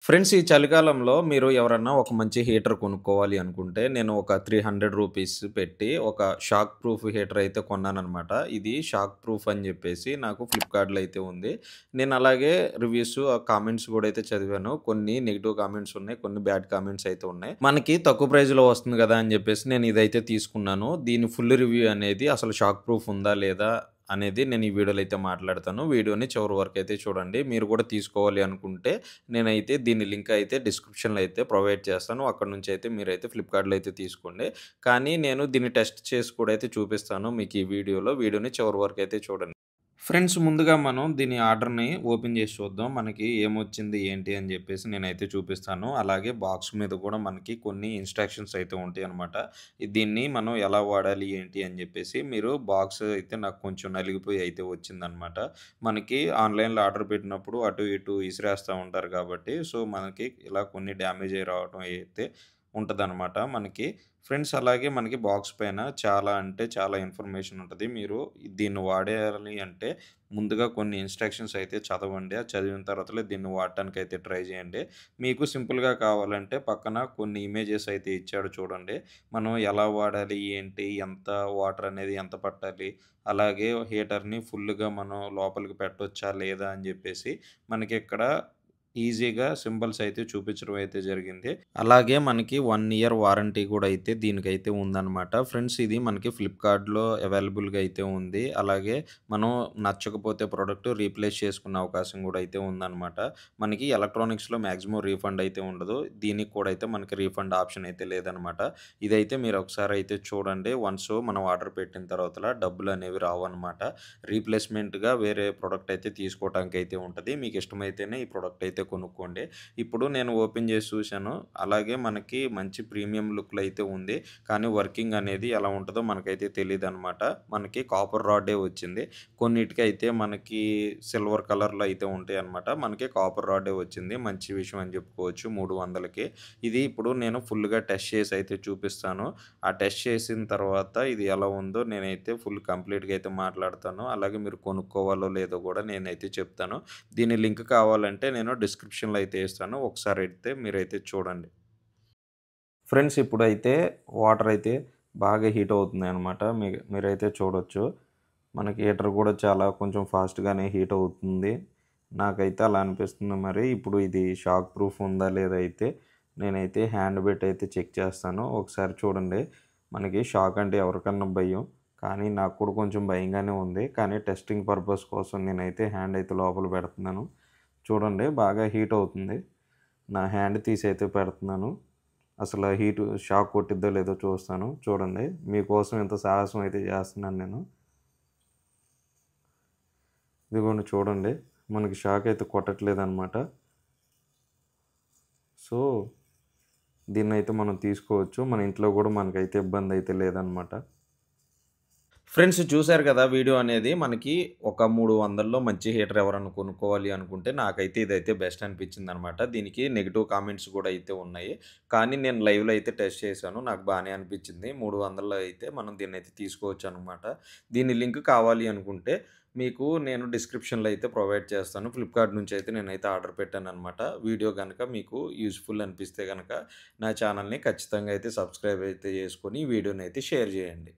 Friends ఈ చలికాలంలో మీరు ఎవరన్నా ఒక మంచి హీటర్ కొనుక్కోవాలి అనుకుంటే, నేను ఒక 300 రూపీస్ పెట్టి ఒక షాక్ ప్రూఫ్ హీటర్ అయితే కొన్నాననమాట. ఇది షాక్ ప్రూఫ్ అని జెప్పేసి నాకు ఫ్లిప్‌కార్ట్‌లో అయితే ఉంది. నేను అలాగే రివ్యూస్, కామెంట్స్ గూడా అయితే చదివాను. కొన్ని నెగెటివ్ కామెంట్స్ ఉన్నాయి. కొన్ని బ్యాడ్ కామెంట్స్ అయితే ఉన్నాయి. మనకి తక్కువ ప్రైస్‌లో వస్తుంది గదా! అని జెప్పేసి నేను ఇదైతే తీసుకున్నాను. దీని ఫుల్ రివ్యూ అనేది అసలు షాక్ ప్రూఫ్ ఉందా? లేదా? అనేది నేను ఈ వీడియోలో అయితే మాట్లాడతాను. వీడియోని చివరి వరకైతే చూడండి. మీరు కూడా తీసుకోవాలి అనుకుంటే నేనైతే దీని లింక్ అయితే డిస్క్రిప్షన్‌లో అయితే ప్రొవైడ్ చేస్తాను. అక్కడి నుంచి అయితే మీరైతే ఫ్లిప్‌కార్ట్‌లో అయితే తీసుకోండి. కానీ నేను దీన్ని టెస్ట్ చేసి కూడా అయితే చూపిస్తాను మీకు ఈ వీడియోలో. వీడియోని చివరి వరకు అయితే చూడండి. ఫ్రెండ్స్ ముందుగా మనం దీని ఆర్డర్‌ని ఓపెన్ చేసి చూద్దాం. మనకి ఏమొచ్చింది ఏంటి అని చెప్పేసి నేనైతే చూపిస్తాను. అలాగే బాక్స్ మీద కూడా మనకి కొన్ని ఇన్‌స్ట్రక్షన్స్ అయితే ఉంటాయన్నమాట. దీన్ని మనం ఎలా వాడాలి ఏంటి అని చెప్పేసి మీరు బాక్స్ అయితే నాకు కొంచెం నలిగిపోయి అయితే వచ్చిందన్నమాట. మనకి ఆన్‌లైన్‌లో ఆర్డర్ పెట్టినప్పుడు అటు ఇటు ఇసిరేస్తా ఉంటారు కాబట్టి సో మనకి ఇలా కొన్ని డ్యామేజ్ అయ్యి రావటం అయితే ఉంటదనమాట మనకి. ఫ్రెండ్స్ అలాగే మనకి బాక్స్ పైన చాలా అంటే చాలా ఇన్ఫర్మేషన్ ఉంటది. మీరు దీన్ని వాడాలి అంటే ముందుగా కొన్ని ఇన్‌స్ట్రక్షన్స్ అయితే చదవండి. అది చదివిన తర్వాతలే దీన్ని వాడటానికైతే ట్రై చేయండి. మీకు సింపుల్‌గా కావాలంటే పక్కన కొన్ని ఇమేజెస్ అయితే ఇచ్చాడు చూడండి. మనం ఎలా వాడాలి? ఏంటి? ఎంత వాటర్ అనేది ఎంత పట్టాలి? అలాగే హీటర్‌ని ఫుల్‌గా మనం లోపలికి పెట్టొచ్చా? లేదా? అని జెప్పేసి మనకిక్కడ ఈజీగా సింబల్స్ అయితే చూపించడం అయితే జరిగింది. అలాగే మనకి 1 ఇయర్ వారంటీ కూడా అయితే దీనికైతే ఉందన్నమాట. ఫ్రెండ్స్ ఇది మనకి ఫ్లిప్‌కార్ట్‌లో అవైలబుల్‌గా అయితే ఉంది. అలాగే మనం నచ్చకపోతే ప్రొడక్ట్ రీప్లేస్ చేసుకునే అవకాశం కూడా అయితే ఉందన్నమాట. మనకి ఎలక్ట్రానిక్స్‌లో మాక్సిమం రీఫండ్ అయితే ఉండదు. దీనికి కూడా అయితే మనకి రీఫండ్ ఆప్షన్ అయితే లేదన్నమాట. ఇదైతే మీరు ఒకసారి అయితే చూడండి. వన్స్ మనం ఆర్డర్ పెట్టిన తర్వాతల డబ్బులనేవి రావన్నమాట. రీప్లేస్‌మెంట్‌గా వేరే ప్రొడక్ట్ అయితే తీసుకోవటానికైతే ఉంటది. మీకు ఇష్టమైతేనే ఈ ప్రొడక్ట్ అయితే కొనుక్కోండి. ఇప్పుడు నేను ఓపెన్ చేసి చూశాను. అలాగే మనకి మంచి ప్రీమియం లుక్‌లో అయితే ఉంది. కానీ వర్కింగ్ అనేది ఎలా ఉంటదో మనకైతే తెలీదనమాట. మనకి కాపర్ రాడే వచ్చింది. కొన్నిటికైతే మనకి సిల్వర్ కలర్‌లో అయితే ఉంటాయన్నమాట. మనకి కాపర్ రాడే వచ్చింది. మంచి విషయం అని చెప్పుకోవచ్చు 300కి. ఇది ఇప్పుడు నేను ఫుల్‌గా టెస్ట్ చేసి అయితే చూపిస్తాను. ఆ టెస్ట్ చేసిన తర్వాత ఇది ఎలా ఉందో నేనైతే ఫుల్ కంప్లీట్‌గా అయితే మాట్లాడతాను. అలాగే మీరు కొనుక్కోవాలో లేదో కూడా నేనైతే చెప్తాను. దీని లింక్ కావాలంటే నేను డిస్క్రిప్షన్‌లో అయితే ఇస్తాను. ఒకసారి అయితే మీరైతే చూడండి. ఫ్రెండ్స్ ఇప్పుడైతే వాటర్ అయితే బాగా హీట్ అవుతున్నాయన్నమాట. మీరైతే చూడొచ్చు. మనకి హీటర్ కూడా చాలా కొంచెం ఫాస్ట్‌గానే హీట్ అవుతుంది. నాకైతే అలా అనిపిస్తుంది మరి. ఇప్పుడు ఇది షాక్ ప్రూఫ్ ఉందా లేదా అయితే నేనైతే హ్యాండ్ పెట్టి అయితే చెక్ చేస్తాను. ఒకసారి చూడండి. మనకి షాక్ అంటే ఎవరికన్నా భయం. కానీ నాకు కూడా కొంచెం భయంగానే ఉంది. కానీ టెస్టింగ్ పర్పస్ కోసం నేనైతే హ్యాండ్ అయితే లోపల పెడుతున్నాను. చూడండి బాగా హీట్ అవుతుంది. నా హ్యాండ్ తీసి అయితే పెడుతున్నాను. అసల షాక్ కొట్టిద్దో లేదో చూస్తాను. చూడండి. మీకోసం ఇంత సాహసం అయితే చేస్తున్నాను నేను. ఇదిగోండి చూడండి. మనకి షాక్ అయితే కొట్టట్లేదనమాట. సో, దీన్నైతే మనం తీసుకోవచ్చు. మన ఇంట్లో గూడా మనకైతే ఇబ్బందయితే లేదనమాట. ఫ్రెండ్స్ చూసారు కదా! వీడియో అనేది మనకి ఒక 300లో మంచి హీటర్ ఎవరన్నా కొనుక్కోవాలి అనుకుంటే నాకైతే ఇదైతే బెస్ట్ అనిపించిందనమాట. దీనికి నెగెటివ్ కామెంట్స్ కూడా అయితే ఉన్నాయి. కానీ నేను లైవ్‌లో అయితే టెస్ట్ చేశాను. నాకు బానే అనిపించింది. 300లో అయితే మనం దీన్నైతే తీసుకోవచ్చనమాట. దీని లింక్ కావాలి అనుకుంటే మీకు నేను డిస్క్రిప్షన్‌లో అయితే ప్రొవైడ్ చేస్తాను. ఫ్లిప్‌కార్ట్ నుంచి అయితే నేనైతే ఆర్డర్ పెట్టాననమాట. వీడియో గనక మీకు యూజ్‌ఫుల్ అనిపిస్తే గనక నా ఛానెల్‌ని ఖచ్చితంగా అయితే సబ్స్క్రైబ్ అయితే చేసుకొని ఈ వీడియోనైతే షేర్ చేయండి.